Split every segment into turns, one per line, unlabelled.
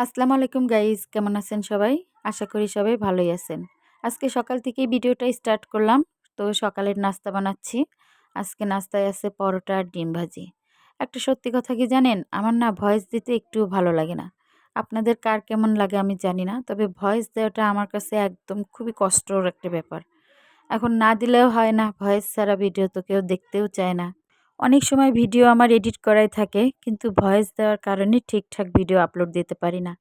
আসসালামু আলাইকুম গাইস, কেমন আছেন সবাই? আশা করি সবাই ভালোই আছেন। আজকে সকাল থেকেই ভিডিওটা স্টার্ট করলাম। তো সকালের নাস্তা বানাচ্ছি। আজকে নাস্তায় আছে পরোটা আর ডিম ভাজি। একটা সত্যি কথা কি জানেন? আমার না ভয়েস দিতে একটুও ভালো লাগে না। আপনাদের কার কেমন লাগে আমি জানি না। তবে ভয়েস দেওয়াটা আমার কাছে একদম খুবই কষ্টর একটা ব্যাপার। এখন না দিলেও হয় না, ভয়েস ছাড়া ভিডিও তো কেউ দেখতেও চায় না। অনেক সময় ভিডিও আমার এডিট করাই থাকে, কিন্তু ভয়েস দেওয়ার কারণে ঠিকঠাক ভিডিও আপলোড দিতে পারি না।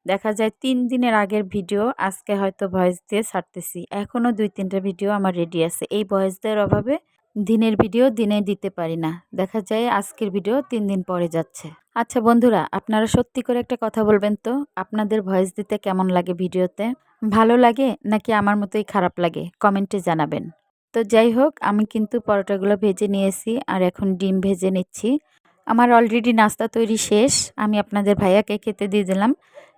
দেখা যায় ৩ দিনের আগের ভিডিও আজকে হয়তো ভয়েস দিয়ে ছাড়তেছি। এখনও ২-৩টা ভিডিও আমার রেডি আছে। এই ভয়েস দেওয়ার অভাবে দিনের ভিডিও দিনে দিতে পারি না। দেখা যায় আজকের ভিডিও ৩ দিন পরে যাচ্ছে। আচ্ছা বন্ধুরা, আপনারা সত্যি করে একটা কথা বলবেন তো, আপনাদের ভয়েস দিতে কেমন লাগে ভিডিওতে? ভালো লাগে নাকি আমার মতোই খারাপ লাগে? কমেন্টে জানাবেন। তো যাই হোক, আমি কিন্তু পরোটাগুলো ভেজে নিয়েছি আর এখন ডিম ভেজে নিচ্ছি। আমার অলরেডি নাস্তা তৈরি শেষ। আমি আপনাদের ভাইয়াকে খেতে দিয়ে দিলাম।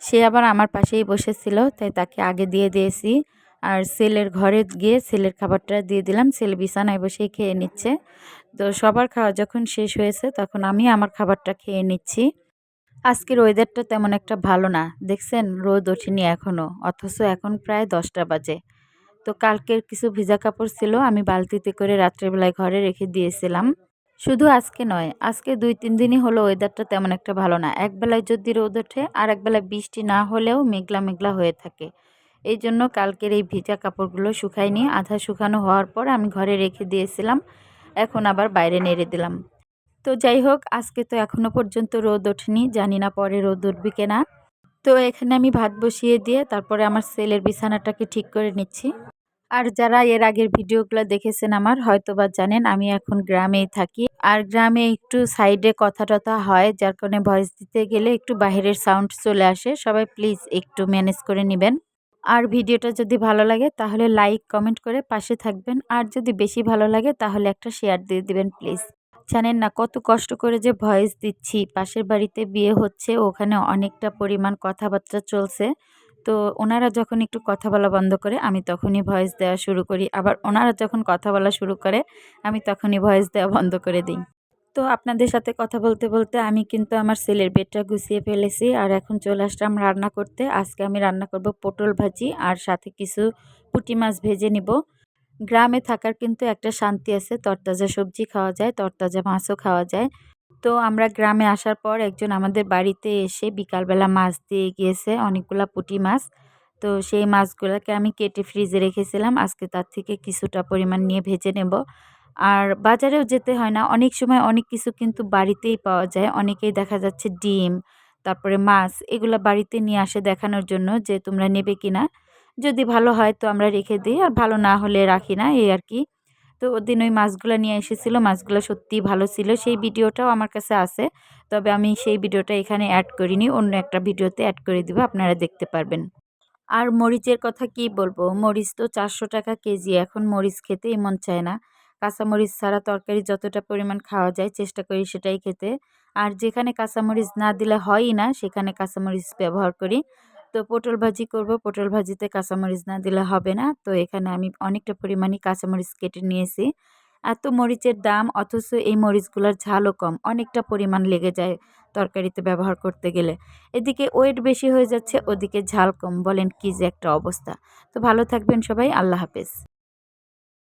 সে আবার আমার পাশেই বসেছিল, তাই তাকে আগে দিয়ে দিয়েছি। আর ছেলের ঘরে গিয়ে ছেলের খাবারটা দিয়ে দিলাম। ছেলে বিছানায় বসেই খেয়ে নিচ্ছে। তো সবার খাওয়া যখন শেষ হয়েছে তখন আমি আমার খাবারটা খেয়ে নিচ্ছি। আজকের ওয়েদারটা তেমন একটা ভালো না। দেখছেন রোদ ওঠেনি এখনো, অথচ এখন প্রায় ১০টা বাজে। তো কালকের কিছু ভিজা কাপড় ছিল, আমি বালতিতে করে রাত্রেবেলায় ঘরে রেখে দিয়েছিলাম। শুধু আজকে নয়, আজকে ২-৩ দিনই হলো ওয়েদারটা তেমন একটা ভালো না। একবেলায় যদি রোদ ওঠে আর একবেলায় বৃষ্টি না হলেও মেঘলা মেঘলা হয়ে থাকে। এই জন্য কালকের এই ভিজা কাপড়গুলো শুকায়নি। আধা শুকানো হওয়ার পর আমি ঘরে রেখে দিয়েছিলাম। এখন আবার বাইরে নেড়ে দিলাম। তো যাই হোক, আজকে তো এখনো পর্যন্ত রোদ ওঠেনি, জানি না পরে রোদ উঠবে কিনা। তো এখানে আমি ভাত বসিয়ে দিয়ে তারপরে আমার ছেলের বিছানাটাকে ঠিক করে নিচ্ছি। আর যারা এর আগের ভিডিওগুলো দেখেছেন আমার, হয়তোবা জানেন আমি এখন গ্রামেই থাকি। আর গ্রামে একটু সাইডে কথা টথা হয়, যার কারণে ভয়েস দিতে গেলে একটু বাহিরের সাউন্ড চলে আসে। সবাই প্লিজ একটু ম্যানেজ করে নেবেন। আর ভিডিওটা যদি ভালো লাগে তাহলে লাইক কমেন্ট করে পাশে থাকবেন। আর যদি বেশি ভালো লাগে তাহলে একটা শেয়ার দিয়ে দিবেন প্লিজ। জানেন না কত কষ্ট করে যে ভয়েস দিচ্ছি। পাশের বাড়িতে বিয়ে হচ্ছে, ওখানে অনেকটা পরিমাণ কথাবার্তা চলছে। তো ওনারা যখন একটু কথা বলা বন্ধ করে আমি তখনই ভয়েস দেওয়া শুরু করি। আবার ওনারা যখন কথা বলা শুরু করে আমি তখনই ভয়েস দেওয়া বন্ধ করে দিই। তো আপনাদের সাথে কথা বলতে বলতে আমি কিন্তু আমার ছেলের বেডটা গুছিয়ে ফেলেছি আর এখন চলে আসলাম রান্না করতে। আজকে আমি রান্না করব পটল ভাজি আর সাথে কিছু পুঁটি মাছ ভেজে নিব। গ্রামে থাকার কিন্তু একটা শান্তি আছে, তরতাজা সবজি খাওয়া যায়, তরতাজা মাছও খাওয়া যায়। তো আমরা গ্রামে আসার পর একজন আমাদের বাড়িতে এসে বিকালবেলা মাছ দিয়ে গিয়েছে, অনেকগুলা পুঁটি মাছ। তো সেই মাছগুলোকে আমি কেটে ফ্রিজে রেখেছিলাম। আজকে তার থেকে কিছুটা পরিমাণ নিয়ে ভেজে নেব। আর বাজারেও যেতে হয় না, অনেক সময় অনেক কিছু কিন্তু বাড়িতেই পাওয়া যায়। অনেকেই দেখা যাচ্ছে ডিম, তারপরে মাছ এগুলা বাড়িতে নিয়ে আসে দেখানোর জন্য যে তোমরা নেবে কিনা। যদি ভালো হয় তো আমরা রেখে দিই, আর ভালো না হলে রাখি না, এই আর কি। তো ওদিন ওই মাছগুলা নিয়ে এসেছিল, মাছগুলো সত্যিই ভালো ছিল। সেই ভিডিওটাও আমার কাছে আছে। তবে আমি সেই ভিডিওটা এখানে অ্যাড করিনি, অন্য একটা ভিডিওতে অ্যাড করে দিব, আপনারা দেখতে পারবেন। আর মরিচের কথা কি বলবো, মরিচ তো ৪০০ টাকা কেজি। এখন মরিচ খেতেই মন চায় না। কাঁচামরিচ ছাড়া তরকারি যতটা পরিমাণ খাওয়া যায় চেষ্টা করি সেটাই খেতে। আর যেখানে কাঁচামরিচ না দিলে হয়ই না সেখানে কাঁচামরিচ ব্যবহার করি। তো পটল ভাজি করব, পটল ভাজিতে কাঁচামরিচ না দিলে হবে না। তো এখানে আমি অনেকটা পরিমাণই কাঁচামরিচ কেটে নিয়েছি। এত মরিচের দাম, অথচ এই মরিচগুলোর ঝালও কম, অনেকটা পরিমাণ লেগে যায় তরকারিতে ব্যবহার করতে গেলে। এদিকে ওয়েট বেশি হয়ে যাচ্ছে, ওদিকে ঝাল কম, বলেন কি যে একটা অবস্থা। তো ভালো থাকবেন সবাই, আল্লাহ হাফেজ।